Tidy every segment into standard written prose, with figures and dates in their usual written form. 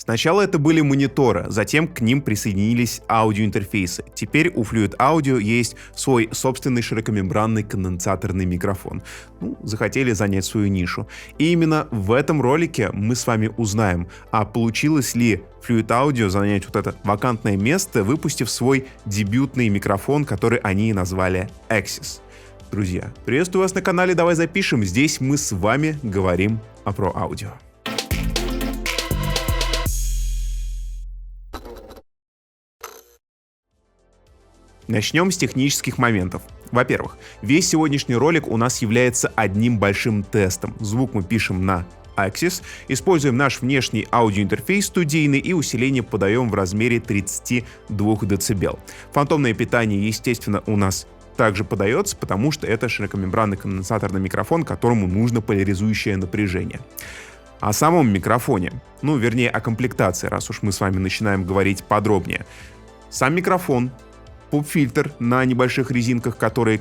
Сначала это были мониторы, затем к ним присоединились аудиоинтерфейсы. Теперь у Fluid Audio есть свой собственный широкомембранный конденсаторный микрофон. Захотели занять свою нишу. И именно в этом ролике мы с вами узнаем, а получилось ли Fluid Audio занять вот это вакантное место, выпустив свой дебютный микрофон, который они назвали Axis. Друзья, приветствую вас на канале «Давай запишем». Здесь мы с вами говорим про аудио. Начнем с технических моментов. Во-первых, весь сегодняшний ролик у нас является одним большим тестом. Звук мы пишем на Axis, используем наш внешний аудиоинтерфейс студийный и усиление подаем в размере 32 дБ. Фантомное питание, естественно, у нас также подается, потому что это широкомембранный конденсаторный микрофон, которому нужно поляризующее напряжение. О самом микрофоне, вернее о комплектации, раз уж мы с вами начинаем говорить подробнее. Сам микрофон, поп-фильтр на небольших резинках, который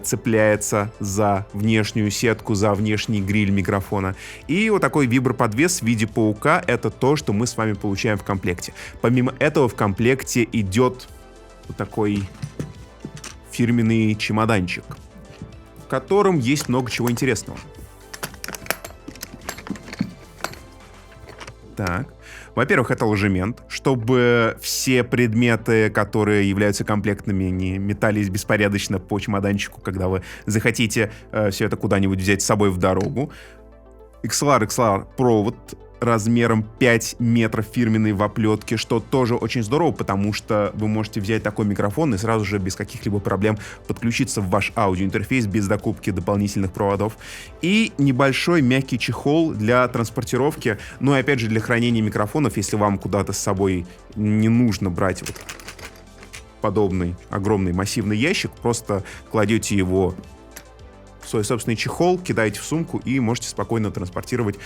цепляется за внешнюю сетку, за внешний гриль микрофона. И вот такой виброподвес в виде паука — это то, что мы с вами получаем в комплекте. Помимо этого в комплекте идет вот такой фирменный чемоданчик, в котором есть много чего интересного. Так. Во-первых, это ложемент, чтобы все предметы, которые являются комплектными, не метались беспорядочно по чемоданчику, когда вы захотите все это куда-нибудь взять с собой в дорогу. XLR провод размером 5 метров фирменной в оплетке, что тоже очень здорово, потому что вы можете взять такой микрофон и сразу же без каких-либо проблем подключиться в ваш аудиоинтерфейс без докупки дополнительных проводов. И небольшой мягкий чехол для транспортировки, и опять же для хранения микрофонов, если вам куда-то с собой не нужно брать вот подобный огромный массивный ящик, просто кладете его в свой собственный чехол, кидаете в сумку и можете спокойно транспортировать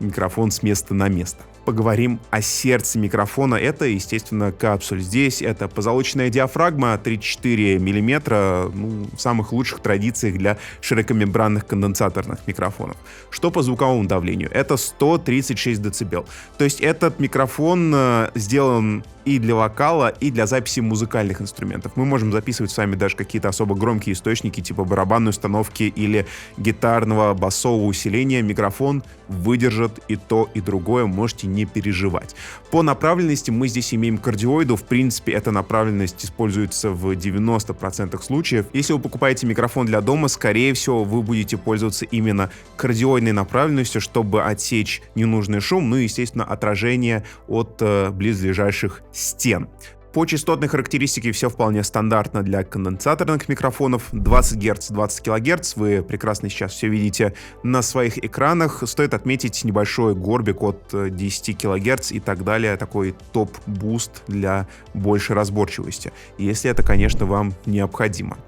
микрофон с места на место. Поговорим о сердце микрофона. Это, естественно, капсуль. Здесь это позолоченная диафрагма 34 мм, в самых лучших традициях для широкомембранных конденсаторных микрофонов. Что по звуковому давлению? Это 136 дБ. То есть этот микрофон сделан и для вокала, и для записи музыкальных инструментов. Мы можем записывать с вами даже какие-то особо громкие источники, типа барабанной установки или гитарного басового усиления. Микрофон выдержит и то, и другое, можете не переживать. По направленности мы здесь имеем кардиоиду. В принципе, эта направленность используется в 90% случаев. Если вы покупаете микрофон для дома, скорее всего, вы будете пользоваться именно кардиоидной направленностью, чтобы отсечь ненужный шум, и, естественно, отражение от близлежащих стен. По частотной характеристике все вполне стандартно для конденсаторных микрофонов. 20 Гц, 20 кГц. Вы прекрасно сейчас все видите на своих экранах. Стоит отметить небольшой горбик от 10 кГц и так далее. Такой топ-буст для большей разборчивости, если это, конечно, вам необходимо.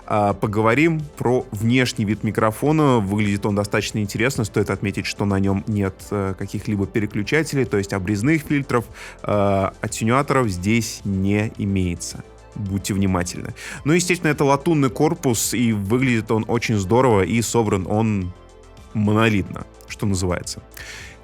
Поговорим про внешний вид микрофона. Выглядит он достаточно интересно. Стоит отметить, что на нем нет каких-либо переключателей, то есть обрезных фильтров, аттенюаторов здесь не имеется. Будьте внимательны. Естественно, это латунный корпус, и выглядит он очень здорово, и собран он монолитно, что называется.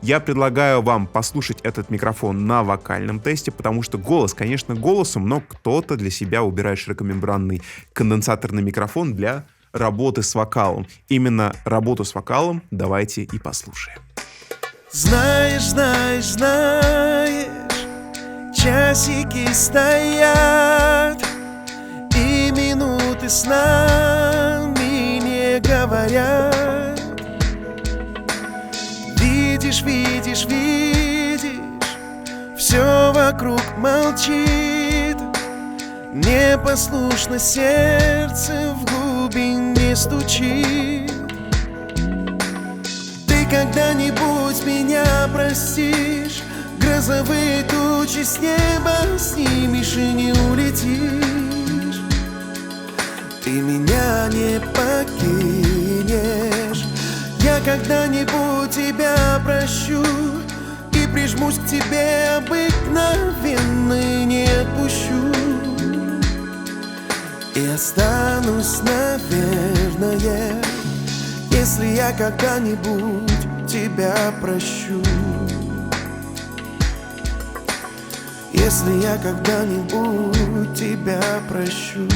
Я предлагаю вам послушать этот микрофон на вокальном тесте, потому что голос, конечно, голосом, но кто-то для себя убирает широкомембранный конденсаторный микрофон для работы с вокалом. Именно работу с вокалом давайте и послушаем. Знаешь, часики стоят, и минуты с нами не говорят. Видишь, все вокруг молчит. Непослушно сердце в глубине стучит. Ты когда-нибудь меня простишь? Грозовые тучи с неба снимешь и не улетишь. Ты меня не покинешь. Я когда-нибудь тебя прощу и прижмусь к тебе обыкновенно и не отпущу. И останусь, наверное, если я когда-нибудь тебя прощу. если я когда-нибудь тебя прощу.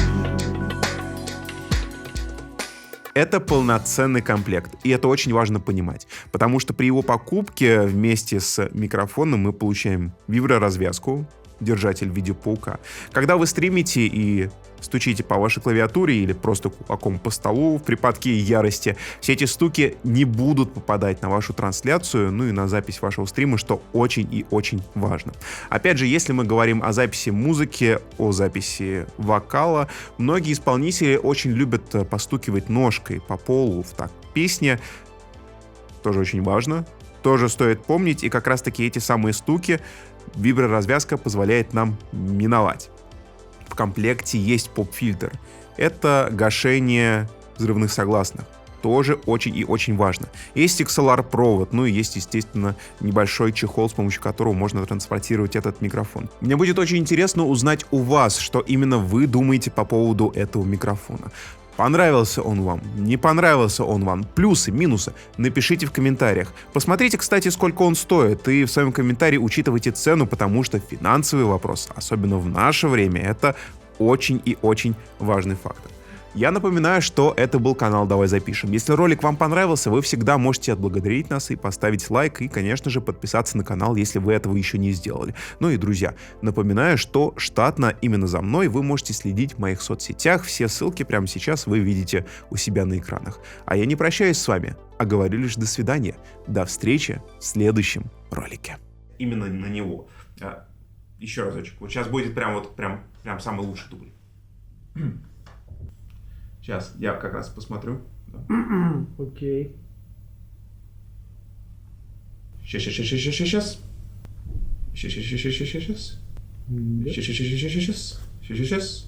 Это полноценный комплект, и это очень важно понимать, потому что при его покупке вместе с микрофоном мы получаем виброразвязку, держатель в виде паука. Когда вы стримите и стучите по вашей клавиатуре или просто кулаком по столу в припадке ярости, все эти стуки не будут попадать на вашу трансляцию, ну и на запись вашего стрима, что очень и очень важно. Опять же, если мы говорим о записи музыки, о записи вокала, многие исполнители очень любят постукивать ножкой по полу в такт песни. Тоже очень важно. Тоже стоит помнить, и как раз-таки эти самые стуки виброразвязка позволяет нам миновать. В комплекте есть поп-фильтр. Это гашение взрывных согласных. Тоже очень и очень важно. Есть XLR-провод, ну и есть, естественно, небольшой чехол, с помощью которого можно транспортировать этот микрофон. Мне будет очень интересно узнать у вас, что именно вы думаете по поводу этого микрофона. Понравился он вам? Не понравился он вам? Плюсы, минусы? Напишите в комментариях. Посмотрите, кстати, сколько он стоит, и в своем комментарии учитывайте цену, потому что финансовый вопрос, особенно в наше время, это очень и очень важный фактор. Я напоминаю, что это был канал «Давай запишем». Если ролик вам понравился, вы всегда можете отблагодарить нас и поставить лайк, и, конечно же, подписаться на канал, если вы этого еще не сделали. Ну и, друзья, напоминаю, что штатно именно за мной вы можете следить в моих соцсетях. Все ссылки прямо сейчас вы видите у себя на экранах. А я не прощаюсь с вами, а говорю лишь до свидания. До встречи в следующем ролике. Именно на него. Еще разочек. Вот сейчас будет прям самый лучший дубль. Сейчас, я как раз посмотрю. Окей. Сейчас. Сейчас.